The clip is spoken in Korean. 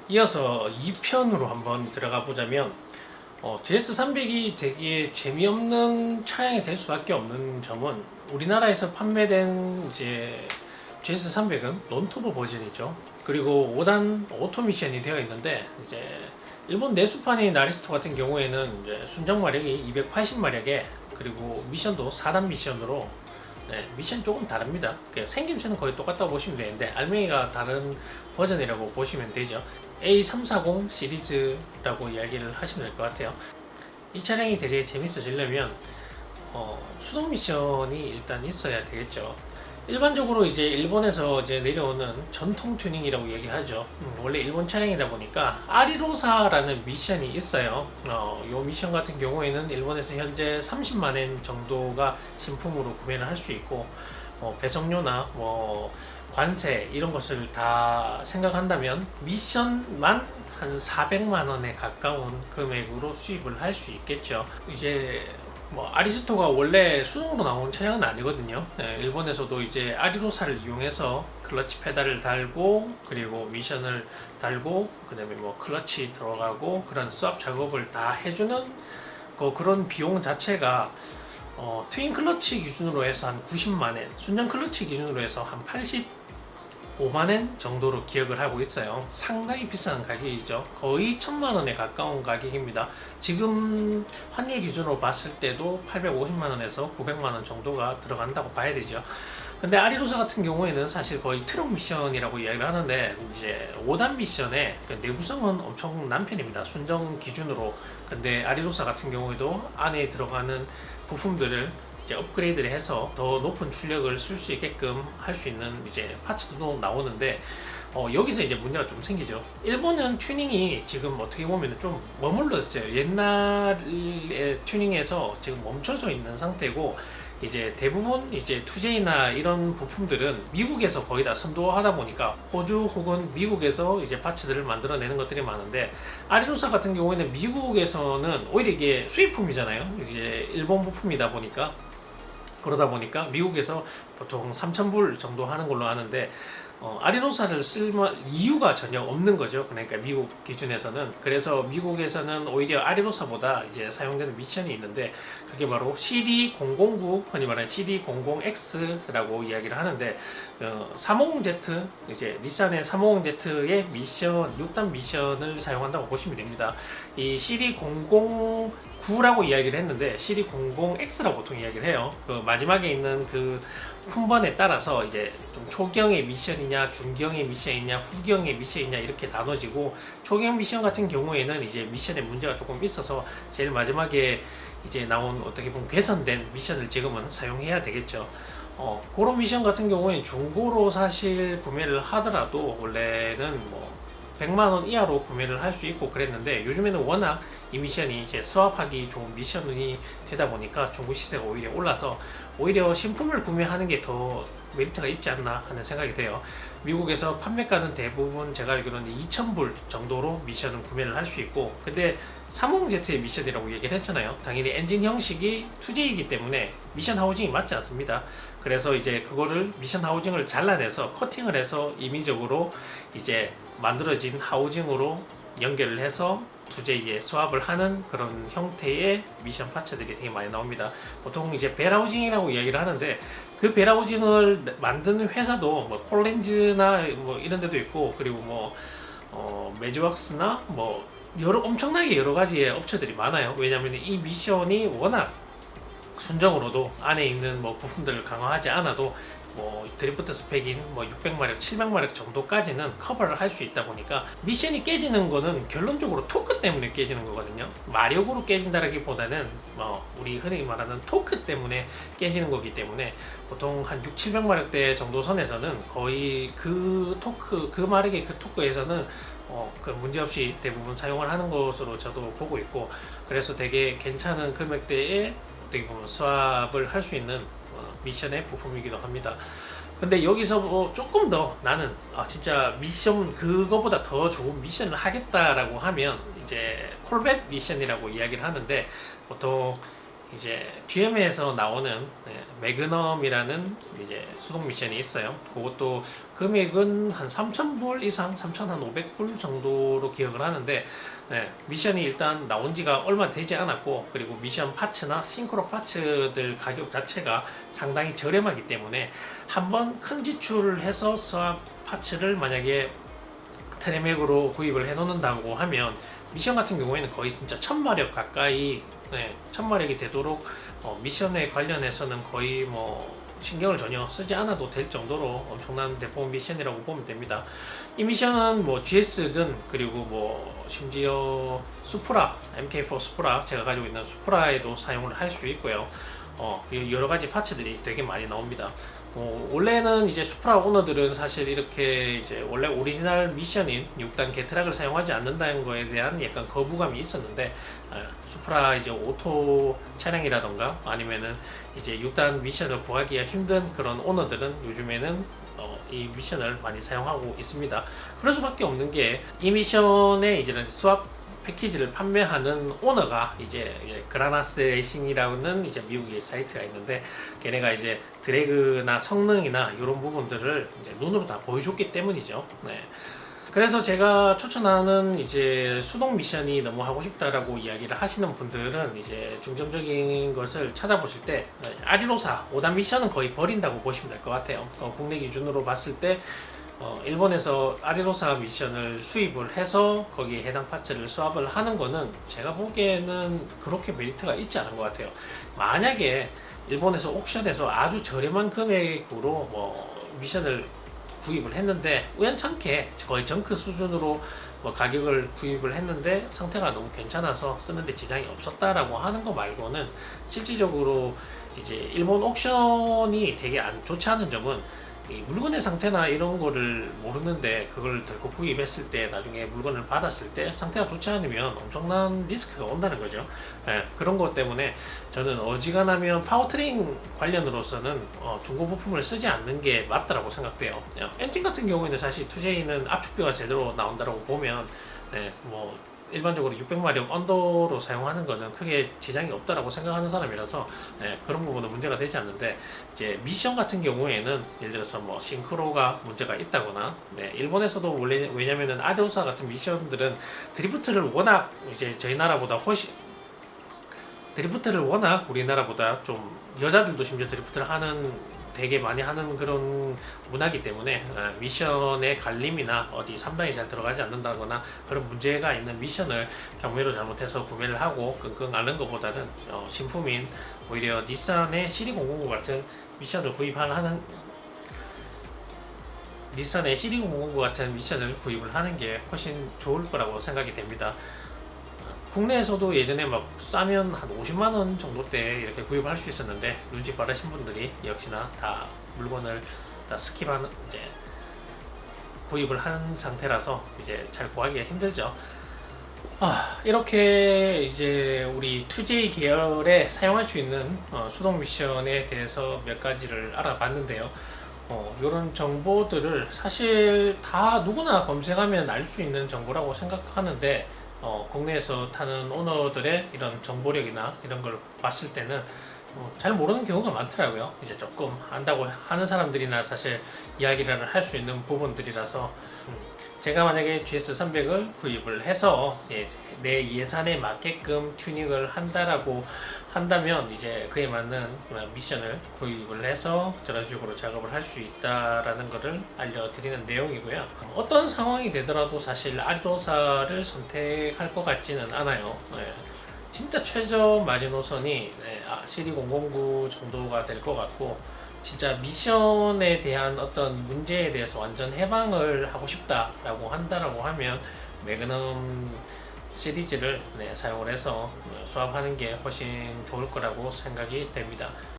이어서 2편으로 한번 들어가 보자면 GS300이 되게 재미없는 차량이 될 수밖에 없는 점은 우리나라에서 판매된 이제 GS300은 논투보 버전이죠. 그리고 5단 오토 미션이 되어 있는데 이제 일본 내수판인 나리스토 같은 경우에는 이제 순정 마력이 280마력에 그리고 미션도 4단 미션으로 미션 조금 다릅니다. 생김새는 거의 똑같다고 보시면 되는데 알맹이가 다른 버전이라고 보시면 되죠. A340 시리즈라고 이야기를 하시면 될 것 같아요. 이 차량이 되게 재밌어지려면 수동 미션이 일단 있어야 되겠죠. 일반적으로 이제 일본에서 이제 내려오는 전통 튜닝이라고 얘기하죠. 원래 일본 차량이다 보니까 아리로사라는 미션이 있어요. 이 미션 같은 경우에는 일본에서 현재 30만엔 정도가 신품으로 구매를 할 수 있고 배송료나 관세 이런 것을 다 생각한다면 미션만 한 400만 원에 가까운 금액으로 수입을 할 수 있겠죠. 이제 아리스토가 원래 수동으로 나온 차량은 아니거든요. 일본에서도 이제 아리로사를 이용해서 클러치 페달을 달고 그리고 미션을 달고 그다음에 클러치 들어가고 그런 스왑 작업을 다 해주는 그런 비용 자체가 트윈 클러치 기준으로 해서 한 90만엔, 순정 클러치 기준으로 해서 한 85만엔 정도로 기억을 하고 있어요. 상당히 비싼 가격이죠. 거의 1000만원에 가까운 가격입니다. 지금 환율 기준으로 봤을 때도 850만원에서 900만원 정도가 들어간다고 봐야 되죠. 근데 아리로사 같은 경우에는 사실 거의 트럭 미션이라고 이야기를 하는데 이제 5단 미션의 내구성은 엄청난 편입니다. 순정 기준으로. 근데 아리로사 같은 경우에도 안에 들어가는 부품들을 이제 업그레이드를 해서 더 높은 출력을 쓸 수 있게끔 할 수 있는 이제 파츠도 나오는데 여기서 이제 문제가 좀 생기죠. 일본은 튜닝이 지금 어떻게 보면 좀 머물렀어요. 옛날의 튜닝에서 지금 멈춰져 있는 상태고 이제 대부분 이제 2J나 이런 부품들은 미국에서 거의 다 선도하다 보니까 호주 혹은 미국에서 이제 파츠들을 만들어내는 것들이 많은데 아리로사 같은 경우에는 미국에서는 오히려 이게 수입품이잖아요. 이제 일본 부품이다 보니까 그러다 보니까 미국에서 보통 3,000불 정도 하는 걸로 아는데 아리로사를 쓸 이유가 전혀 없는 거죠. 그러니까 미국 기준에서는. 그래서 미국에서는 오히려 아리로사보다 이제 사용되는 미션이 있는데 그게 바로 CD009, 흔히 말하는 CD00X라고 이야기를 하는데 350Z, 이제 닛산의 350Z의 미션, 6단 미션을 사용한다고 보시면 됩니다. 이 CD009라고 이야기를 했는데 CD00X라고 보통 이야기를 해요. 그 마지막에 있는 그 품번에 따라서 이제 좀 초경의 미션이냐, 중경의 미션이냐, 후경의 미션이냐 이렇게 나눠지고 초경 미션 같은 경우에는 이제 미션에 문제가 조금 있어서 제일 마지막에 이제 나온 어떻게 보면 개선된 미션을 지금은 사용해야 되겠죠. 그런 미션 같은 경우에는 중고로 사실 구매를 하더라도 원래는 100만원 이하로 구매를 할 수 있고 그랬는데 요즘에는 워낙 이 미션이 이제 스왑하기 좋은 미션이 되다 보니까 중고 시세가 오히려 올라서 오히려 신품을 구매하는 게 더 메리트가 있지 않나 하는 생각이 돼요. 미국에서 판매가는 대부분 제가 알기로는 2,000불 정도로 미션을 구매를 할 수 있고 근데 350Z의 미션이라고 얘기를 했잖아요. 당연히 엔진 형식이 2J이기 때문에 미션 하우징이 맞지 않습니다. 그래서 이제 그거를 미션 하우징을 잘라내서 커팅을 해서 임의적으로 이제 만들어진 하우징으로 연결을 해서 2J에 스왑을 하는 그런 형태의 미션 파츠들이 되게 많이 나옵니다. 보통 이제 벨하우징이라고 이야기를 하는데 그 벨하우징을 만드는 회사도 콜렌즈나 이런 데도 있고 그리고 매즈왁스나 엄청나게 여러 가지의 업체들이 많아요. 왜냐하면 이 미션이 워낙 순정으로도 안에 있는 부품들을 강화하지 않아도 드리프트 스펙인 600마력, 700마력 정도까지는 커버를 할 수 있다 보니까 미션이 깨지는 거는 결론적으로 토크 때문에 깨지는 거거든요. 마력으로 깨진다라기보다는 우리 흔히 말하는 토크 때문에 깨지는 거기 때문에 보통 한 6, 700마력대 정도 선에서는 거의 그 토크, 그 마력의 그 토크에서는 그 문제없이 대부분 사용을 하는 것으로 저도 보고 있고 그래서 되게 괜찮은 금액대에 어떻게 보면 스왑을 할 수 있는 미션의 부품이기도 합니다. 근데 여기서 조금 더 나는 진짜 미션 그거보다 더 좋은 미션을 하겠다라고 하면 이제 콜벳 미션이라고 이야기를 하는데 보통 이제 GM에서 나오는 매그넘이라는 이제 수동 미션이 있어요. 그것도 금액은 한 3,000불 이상, 3,500불 정도로 기억을 하는데, 미션이 일단 나온 지가 얼마 되지 않았고, 그리고 미션 파츠나 싱크로 파츠들 가격 자체가 상당히 저렴하기 때문에 한번 큰 지출을 해서 스왑 파츠를 만약에 트레맥으로 구입을 해 놓는다고 하면 미션 같은 경우에는 거의 진짜 1000마력 가까이, 1000마력이 되도록 미션에 관련해서는 거의 뭐 신경을 전혀 쓰지 않아도 될 정도로 엄청난 대포 미션이라고 보면 됩니다. 이 미션은 뭐 GS든 그리고 뭐 심지어 수프라, MK4 수프라, 제가 가지고 있는 수프라에도 사용을 할 수 있고요. 여러 가지 파츠들이 되게 많이 나옵니다. 원래는 이제 수프라 오너들은 사실 이렇게 이제 원래 오리지널 미션인 6단 게트락을 사용하지 않는다는 거에 대한 약간 거부감이 있었는데, 수프라 이제 오토 차량이라던가 아니면은 이제 6단 미션을 구하기가 힘든 그런 오너들은 요즘에는 이 미션을 많이 사용하고 있습니다. 그럴 수밖에 없는 게 이 미션에 이제 스왑 패키지를 판매하는 오너가 이제 그라나스 레이싱이라는 이제 미국의 사이트가 있는데, 걔네가 이제 드래그나 성능이나 이런 부분들을 이제 눈으로 다 보여줬기 때문이죠. 그래서 제가 추천하는 이제 수동 미션이 너무 하고 싶다라고 이야기를 하시는 분들은 이제 중점적인 것을 찾아보실 때 아리로사 5단 미션은 거의 버린다고 보시면 될 것 같아요. 국내 기준으로 봤을 때 일본에서 아리로사 미션을 수입을 해서 거기에 해당 파츠를 수합을 하는 거는 제가 보기에는 그렇게 메리트가 있지 않은 것 같아요. 만약에 일본에서 옥션에서 아주 저렴한 금액으로 뭐 미션을 구입을 했는데 우연찮게 거의 정크 수준으로 뭐 가격을 구입을 했는데 상태가 너무 괜찮아서 쓰는데 지장이 없었다라고 하는 거 말고는, 실질적으로 이제 일본 옥션이 되게 안 좋지 않은 점은 이 물건의 상태나 이런 거를 모르는데 그걸 들고 구입했을 때 나중에 물건을 받았을 때 상태가 좋지 않으면 엄청난 리스크가 온다는 거죠. 그런 것 때문에 저는 어지간하면 파워트레인 관련으로서는 중고 부품을 쓰지 않는 게 맞다라고 생각돼요. 엔진 같은 경우에는 사실 2J는 압축비가 제대로 나온다고 보면 뭐 일반적으로 600마력 언더로 사용하는 거는 크게 지장이 없다라고 생각하는 사람이라서 그런 부분은 문제가 되지 않는데, 이제 미션 같은 경우에는 예를 들어서 뭐 싱크로가 문제가 있다거나, 일본에서도 원래 왜냐면은 아리오사 같은 미션들은 드리프트를 워낙 이제 저희 나라보다 훨씬 드리프트를 워낙 우리나라보다 좀 여자들도 심지어 드리프트를 하는 되게 많이 하는 그런 문화이기 때문에 미션의 갈림이나 어디 3단이 잘 들어가지 않는다거나 그런 문제가 있는 미션을 경매로 잘못해서 구매를 하고 끙끙 앓는 것보다는 신품인 오히려 닛산의 CD009 같은 미션을 구입하는 닛산의 CD009 같은 미션을 구입을 하는 게 훨씬 좋을 거라고 생각이 됩니다. 국내에서도 예전에 막 싸면 한 50만원 정도 때 이렇게 구입을 할 수 있었는데, 눈치 빠르신 분들이 역시나 다 물건을 다 스킵하는, 이제 구입을 한 상태라서 이제 잘 구하기가 힘들죠. 이렇게 이제 우리 2J 계열에 사용할 수 있는 수동 미션에 대해서 몇 가지를 알아봤는데요. 이런 정보들을 사실 다 누구나 검색하면 알 수 있는 정보라고 생각하는데, 국내에서 타는 오너들의 이런 정보력이나 이런 걸 봤을 때는 잘 모르는 경우가 많더라고요. 이제 조금 안다고 하는 사람들이나 사실 이야기를 할 수 있는 부분들이라서, 제가 만약에 GS300을 구입을 해서 내 예산에 맞게끔 튜닝을 한다라고 한다면 이제 그에 맞는 미션을 구입을 해서 저런 식으로 작업을 할 수 있다라는 것을 알려드리는 내용이고요. 어떤 상황이 되더라도 사실 아리로사를 선택할 것 같지는 않아요. 진짜 최저 마지노선이 CD009 정도가 될 것 같고, 진짜 미션에 대한 어떤 문제에 대해서 완전 해방을 하고 싶다라고 한다라고 하면 매그넘 시리즈를 사용을 해서 수합하는 게 훨씬 좋을 거라고 생각이 됩니다.